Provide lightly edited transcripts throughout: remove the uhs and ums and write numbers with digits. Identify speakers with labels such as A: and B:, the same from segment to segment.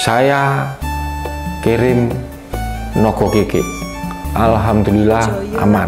A: saya kirim Nogo Keke. Alhamdulillah aman.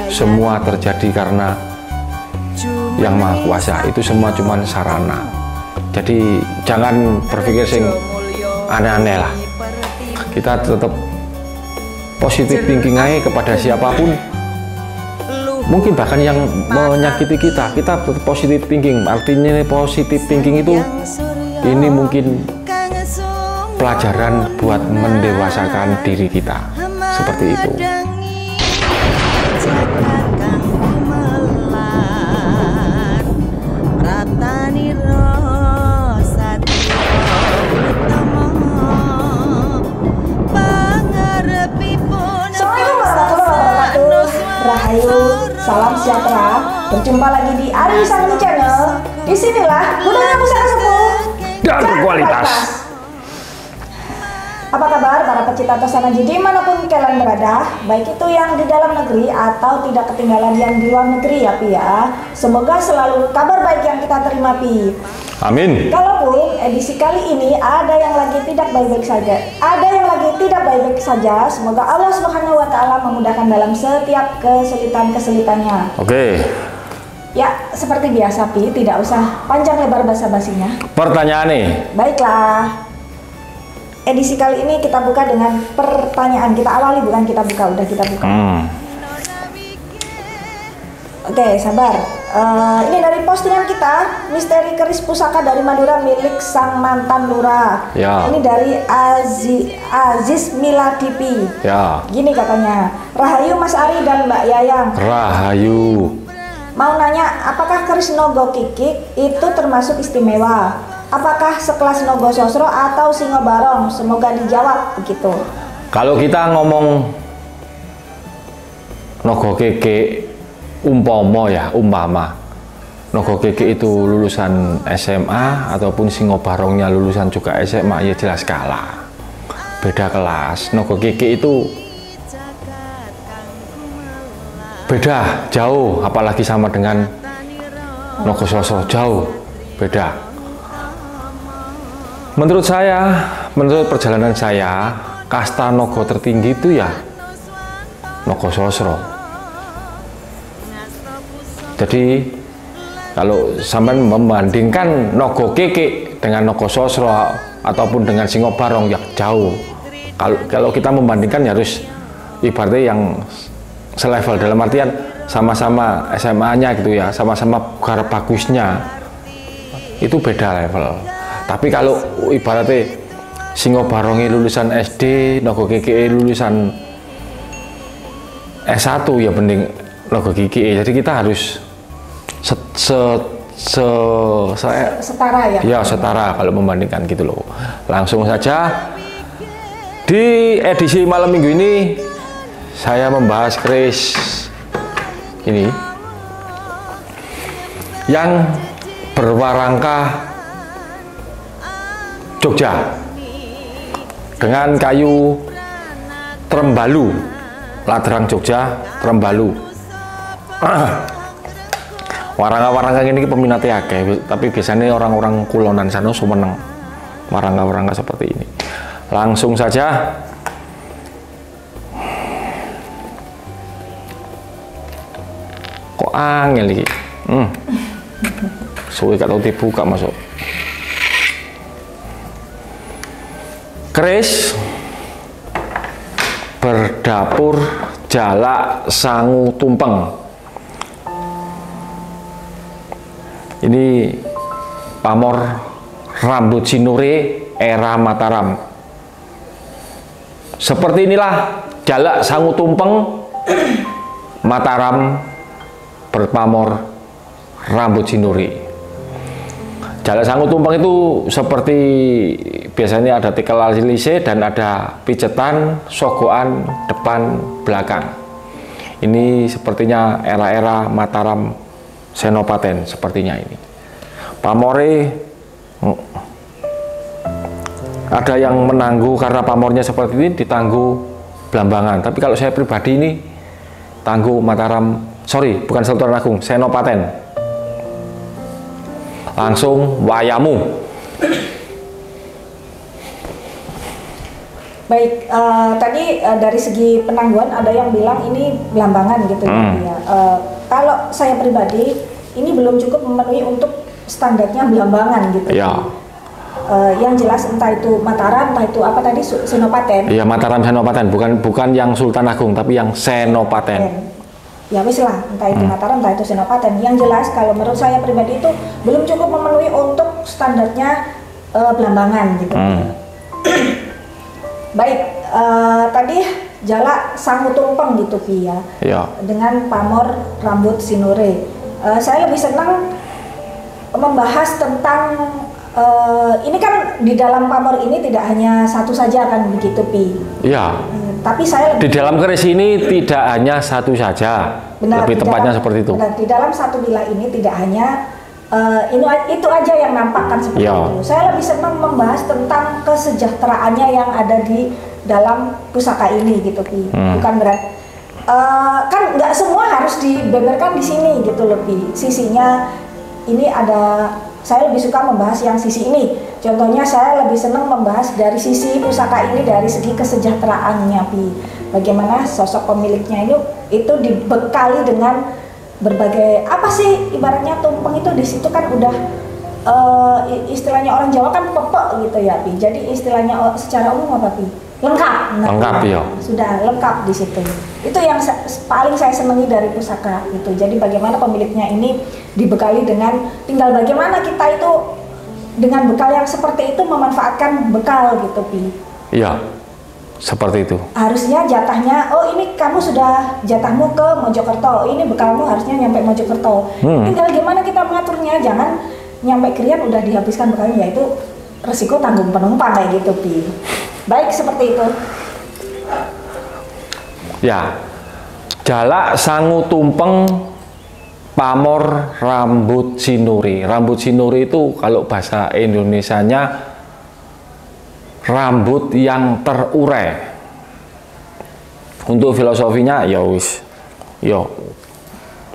A: Semua terjadi karena Yang Maha Kuasa. Itu semua cuma sarana. Jadi jangan berpikir sing aneh-aneh lah. Kita tetap positif thinking aja kepada siapapun. Mungkin bahkan yang menyakiti kita tetap positif thinking. Artinya positif thinking itu ini mungkin pelajaran buat mendewasakan diri kita. Seperti itu.
B: Rahayu, salam sejahtera. Berjumpa lagi di Ari Sangni Channel. Disinilah gudangnya pusaka sepuh
A: dan berkualitas.
B: Apa kabar para pecinta Tosanaji dimanapun kalian berada, baik itu yang di dalam negeri atau tidak ketinggalan yang di luar negeri ya Pi ya. Semoga selalu kabar baik yang kita terima Pi.
A: Amin.
B: Kalaupun edisi kali ini ada yang lagi tidak baik-baik saja, semoga Allah Subhanahu wa Ta'ala memudahkan dalam setiap kesulitan-kesulitannya.
A: Oke.
B: Ya, seperti biasa Pi, tidak usah panjang lebar basa-basinya.
A: Pertanyaan nih.
B: Baiklah. Edisi kali ini kita buka dengan pertanyaan. Kita awali, bukan kita buka, udah kita buka. Oke, sabar. Ini dari postingan kita, misteri keris pusaka dari Madura milik sang mantan lurah.
A: Ya.
B: Ini dari Aziz Mila TV.
A: Ya.
B: Gini katanya, Rahayu Mas Ari dan Mbak Yayang.
A: Rahayu.
B: Mau nanya, apakah keris Nogo Kikik itu termasuk istimewa? Apakah sekelas Nogo Sosro atau Singo Barong? Semoga dijawab begitu.
A: Kalau kita ngomong Nogo Keke, umpama Nogo Keke itu lulusan SMA ataupun Singo Barongnya lulusan juga SMA, ya jelas kalah. Beda kelas. Nogo Keke itu beda jauh, apalagi sama dengan Nogo Sosro, jauh beda. Menurut saya, menurut perjalanan saya, kasta Nogo tertinggi itu ya Nogo Sosro. Jadi kalau sampai membandingkan Nogo Keke dengan Nogo Sosro ataupun dengan Singo Barong ya jauh. Kalau kita membandingkan ya harus ibaratnya yang selevel, dalam artian sama-sama SMA-nya gitu ya, sama-sama garap bagusnya, itu beda level. Tapi kalau ibaratnya Singo Barongi lulusan SD, Nogo Keke lulusan S1 ya mending Nogo Keke. Jadi kita harus
B: setara ya?
A: Ya setara kalau membandingkan gitu loh. Langsung saja di edisi malam minggu ini saya membahas keris ini yang berwarangka Jogja dengan kayu Trembalu, ladrang Jogja Trembalu. Warangka-warangka ini peminatnya akeh, tapi biasanya orang-orang kulonan sana sumeneng warangka-warangka seperti ini. Langsung saja kok angel iki. Suwe gak tau dibuka masuk. Keris berdapur Jalak Sangu Tumpeng. Ini pamor rambut sinure era Mataram. Seperti inilah Jalak Sangu Tumpeng Mataram berpamor rambut sinure. Jalak Sangu Tumpeng itu seperti biasanya ada tikel lise dan ada picetan, sogokan depan belakang. Ini sepertinya era-era Mataram Senopaten sepertinya ini. Pamore ada yang menangguh karena pamornya seperti ini ditangguh Blambangan. Tapi kalau saya pribadi ini tangguh Mataram, sorry bukan Sultan Agung, Senopaten. Langsung wayamu.
B: Baik, tadi dari segi penangguhan ada yang bilang ini belambangan gitu ya. Kalau saya pribadi ini belum cukup memenuhi untuk standarnya belambangan gitu.
A: Ya.
B: Yang jelas entah itu Mataram, entah itu apa tadi Senopaten.
A: Iya, Mataram Senopaten, bukan yang Sultan Agung tapi yang Senopaten.
B: Ya wis lah, entah itu Mataram, entah itu Senopaten. Yang jelas kalau menurut saya pribadi itu belum cukup memenuhi untuk standarnya belambangan gitu. Baik, tadi Jalak Sangu Tumpeng gitu Pi ya. Dengan pamor rambut sinure. Saya lebih senang membahas tentang ini kan di dalam pamor ini tidak hanya satu saja kan begitu Pi.
A: Iya.
B: Tapi saya lebih,
A: di dalam keris ini tidak hanya satu saja.
B: Benar,
A: lebih tepatnya seperti itu.
B: Benar, di dalam satu bilah ini tidak hanya itu aja yang nampakkan seperti itu. Saya lebih senang membahas tentang kesejahteraannya yang ada di dalam pusaka ini gitu Pi. Bukan berarti kan nggak semua harus dibeberkan di sini gitu loh Pi. Sisinya ini ada, saya lebih suka membahas yang sisi ini. Contohnya saya lebih senang membahas dari sisi pusaka ini dari segi kesejahteraannya Pi. Bagaimana sosok pemiliknya itu dibekali dengan berbagai apa sih, ibaratnya tumpeng itu di situ kan udah istilahnya orang Jawa kan pepek gitu ya Pi. Jadi istilahnya secara umum apa Pi? Lengkap.
A: Lengkap ya.
B: Sudah lengkap di situ. Itu yang paling saya senangi dari pusaka itu. Jadi bagaimana pemiliknya ini dibekali dengan tinggal bagaimana kita itu dengan bekal yang seperti itu memanfaatkan bekal gitu Pi.
A: Iya. Seperti itu.
B: Harusnya jatahnya, oh ini kamu sudah jatahmu ke Mojokerto, ini bekalmu harusnya nyampe Mojokerto. Tinggal gimana kita mengaturnya, jangan nyampe Krian udah dihabiskan bekalnya, yaitu resiko tanggung penumpang kayak gitu Pi. Baik, seperti itu.
A: Ya, Jalak Sangu Tumpeng pamor rambut sinuri. Rambut sinuri itu kalau bahasa Indonesianya rambut yang terurai. Untuk filosofinya ya wis, yo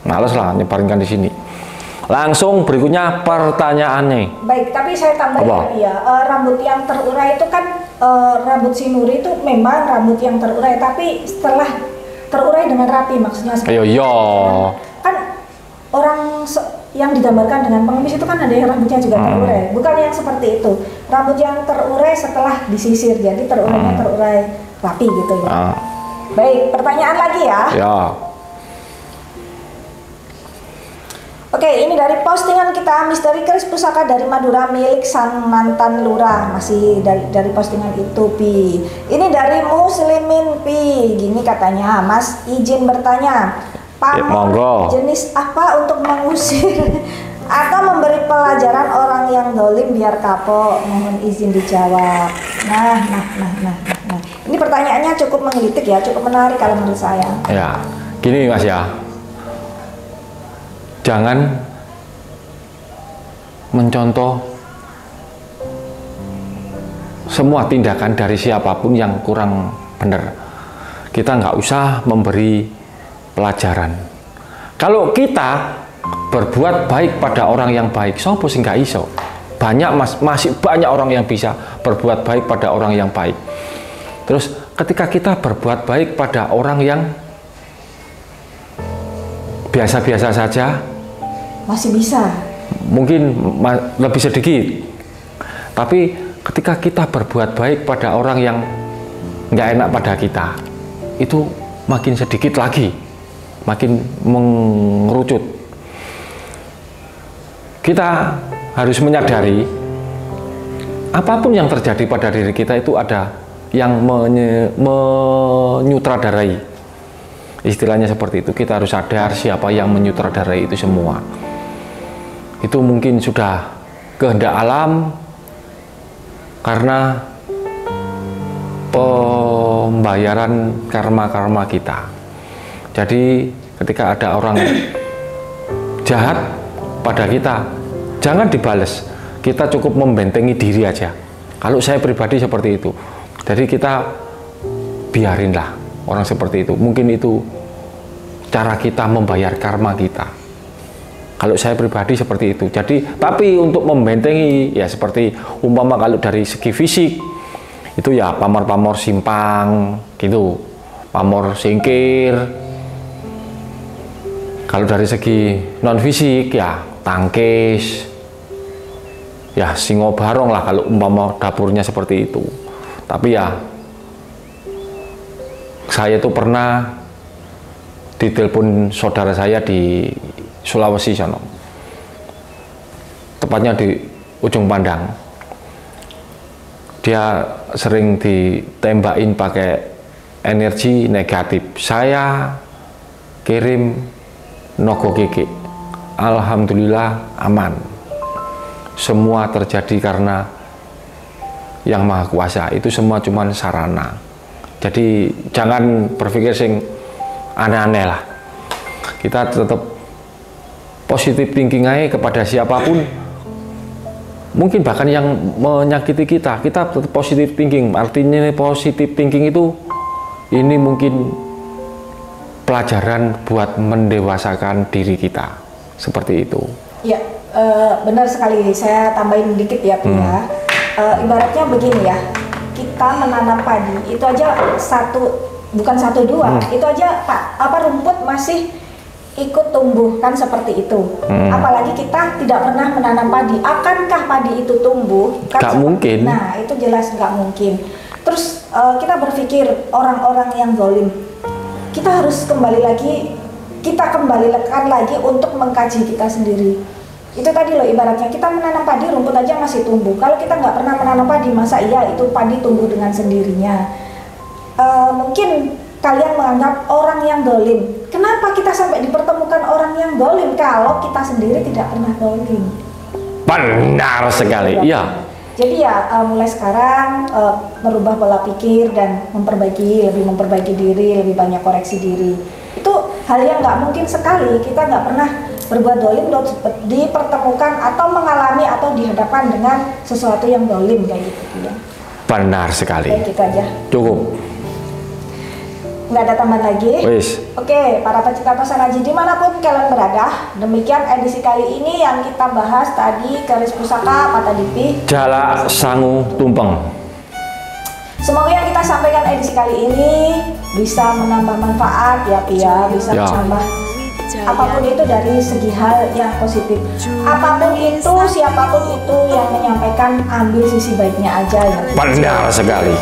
A: males lah nyebarinkan di sini. Langsung berikutnya pertanyaannya.
B: Baik, tapi saya tambahin ya, rambut yang terurai itu kan rambut sinuri itu memang rambut yang terurai, tapi setelah terurai dengan rapi maksudnya. Kan orang yang digambarkan dengan pengemis itu kan ada yang rambutnya juga terurai, bukan yang seperti itu. Rambut yang terurai setelah disisir, jadi terurainya terurai rapi gitu ya. Baik, pertanyaan lagi ya. Oke, ini dari postingan kita Misteri Keris Pusaka dari Madura milik sang mantan lurah. Masih dari postingan itu Pi. Ini dari Muslimin Pi. Gini katanya, Mas izin bertanya, pamor jenis apa untuk mengusir atau memberi pelajaran orang yang dolim biar kapok? Mohon izin dijawab. Nah. Ini pertanyaannya cukup menggelitik ya, cukup menarik kalau menurut saya.
A: Ya, gini Mas ya. Jangan mencontoh semua tindakan dari siapapun yang kurang benar. Kita nggak usah memberi pelajaran. Kalau kita berbuat baik pada orang yang baik, sopo sing gak iso. Masih banyak orang yang bisa berbuat baik pada orang yang baik. Terus ketika kita berbuat baik pada orang yang biasa-biasa saja,
B: masih bisa.
A: Mungkin lebih sedikit. Tapi ketika kita berbuat baik pada orang yang nggak enak pada kita, itu makin sedikit lagi, makin mengerucut. Kita harus menyadari apapun yang terjadi pada diri kita itu ada yang menyutradarai. Istilahnya seperti itu. Kita harus sadar siapa yang menyutradarai itu semua. Itu mungkin sudah kehendak alam karena pembayaran karma-karma kita. Jadi ketika ada orang jahat pada kita, jangan dibales. Kita cukup membentengi diri aja. Kalau saya pribadi seperti itu. Jadi kita biarinlah orang seperti itu. Mungkin itu cara kita membayar karma kita. Kalau saya pribadi seperti itu. Jadi, tapi untuk membentengi, ya seperti umpama kalau dari segi fisik, itu ya pamor-pamor simpang gitu, pamor singkir. Kalau dari segi non fisik ya tangkis, ya singo barong lah kalau umpama dapurnya seperti itu. Tapi ya saya tuh pernah ditelepon saudara saya di Sulawesi sana, tepatnya di Ujung Pandang. Dia sering ditembakin pakai energi negatif. Saya kirim nogo keke, alhamdulillah aman. Semua terjadi karena Yang Maha Kuasa. Itu semua cuman sarana. Jadi jangan berpikir sing aneh-aneh lah. Kita tetap positif thinking aja kepada siapapun. Mungkin bahkan yang menyakiti kita tetap positif thinking. Artinya positif thinking itu ini mungkin pelajaran buat mendewasakan diri kita. Seperti itu. Ya,
B: benar sekali. Saya tambahin dikit ya, Pia. Ibaratnya begini ya, kita menanam padi itu aja bukan satu dua, itu aja rumput masih ikut tumbuh kan seperti itu. Apalagi kita tidak pernah menanam padi, akankah padi itu tumbuh?
A: Gak mungkin.
B: Nah itu jelas nggak mungkin. Terus kita berpikir orang-orang yang zalim, kita harus kembali lagi untuk mengkaji kita sendiri. Itu tadi loh, ibaratnya kita menanam padi, rumput aja masih tumbuh. Kalau kita nggak pernah menanam padi, masa iya itu padi tumbuh dengan sendirinya? Mungkin kalian menganggap orang yang dolim. Kenapa kita sampai dipertemukan orang yang dolim kalau kita sendiri tidak pernah dolim?
A: Benar sekali, iya.
B: Jadi ya mulai sekarang merubah pola pikir dan lebih memperbaiki diri, lebih banyak koreksi diri. Itu hal yang nggak mungkin sekali. Kita nggak pernah berbuat dolim, dipertemukan atau mengalami atau dihadapkan dengan sesuatu yang dolim kayak gitu ya.
A: Benar sekali.
B: Kayak gitu aja.
A: Cukup.
B: Nggak ada tambahan lagi.
A: Wis.
B: Oke, para pecinta Tosanaji dimanapun kalian berada, demikian edisi kali ini yang kita bahas tadi, keris pusaka Pata Dipi,
A: Jala Sangu Tumpeng.
B: Semoga yang kita sampaikan edisi kali ini bisa menambah manfaat ya Pia, bisa menambah apapun itu dari segi hal yang positif. Apapun itu, siapapun itu yang menyampaikan, ambil sisi baiknya aja ya.
A: Benar sekali.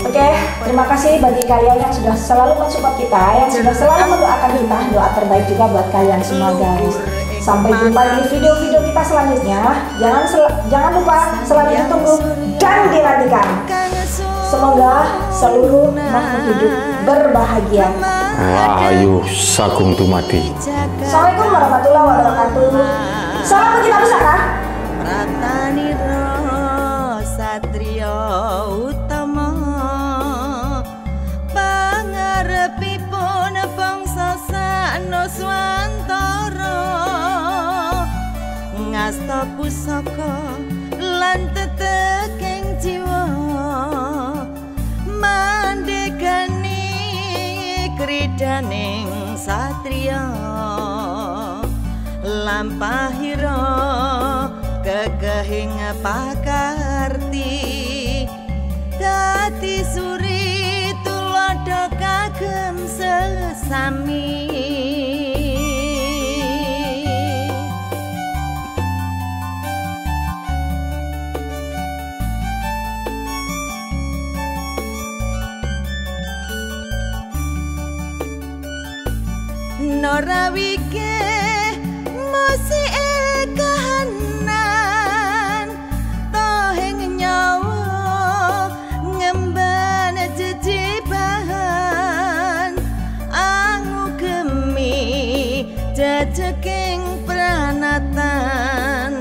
B: Oke, terima kasih bagi kalian yang sudah selalu mensupport kita, yang sudah selalu mendoakan kita. Doa terbaik juga buat kalian semua guys. Sampai jumpa di video-video kita selanjutnya. Jangan lupa selalu ditunggu dan dinantikan. Semoga seluruh makhluk hidup berbahagia.
A: Rahayu Sagung Dumadi.
B: Assalamualaikum warahmatullahi wabarakatuh. Salam pecinta pusaka.
C: Pratanira Satrio Utama, pangarepipun bangsa Sanuswantara, ngasta pusaka lan teteking jiwa, mandegani kridaning satriya, lampahira kekehing pakarti, dadi suri tulodo kagem sesami. Norawike mosi kahanan toheng nyawa ngemban jejibahan angu gemi jajeking pranatan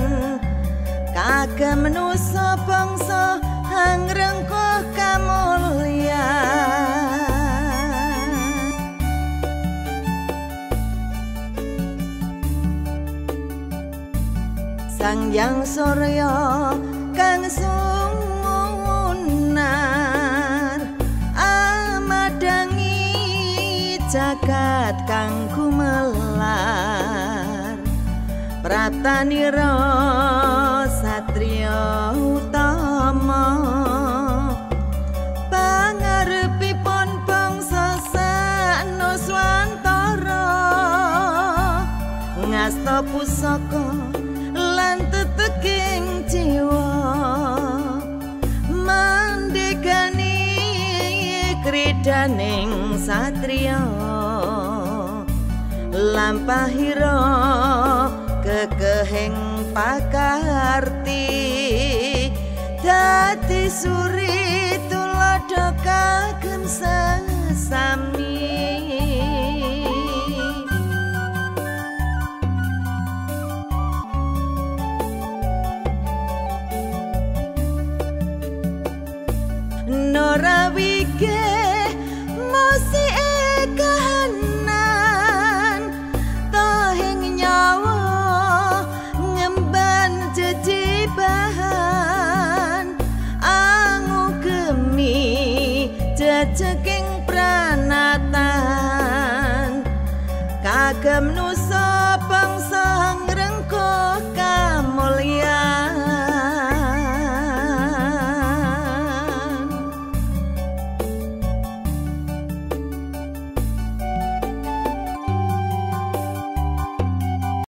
C: kagem manusa bangsa hangrengkuh kamulyan. Sang Hyang Surya kang sumunar amadangi jagat kang gumelar, pratanira satriya utama, ngasta pusaka lan teteking jiwa mandekani kridaning satriya lampahira kekehing pakarti dadi suri tulodo kagem sesami Norawike mosi kahanan tohing nyawa ngemban jejibahan angu gemi jejeking pranatan kagem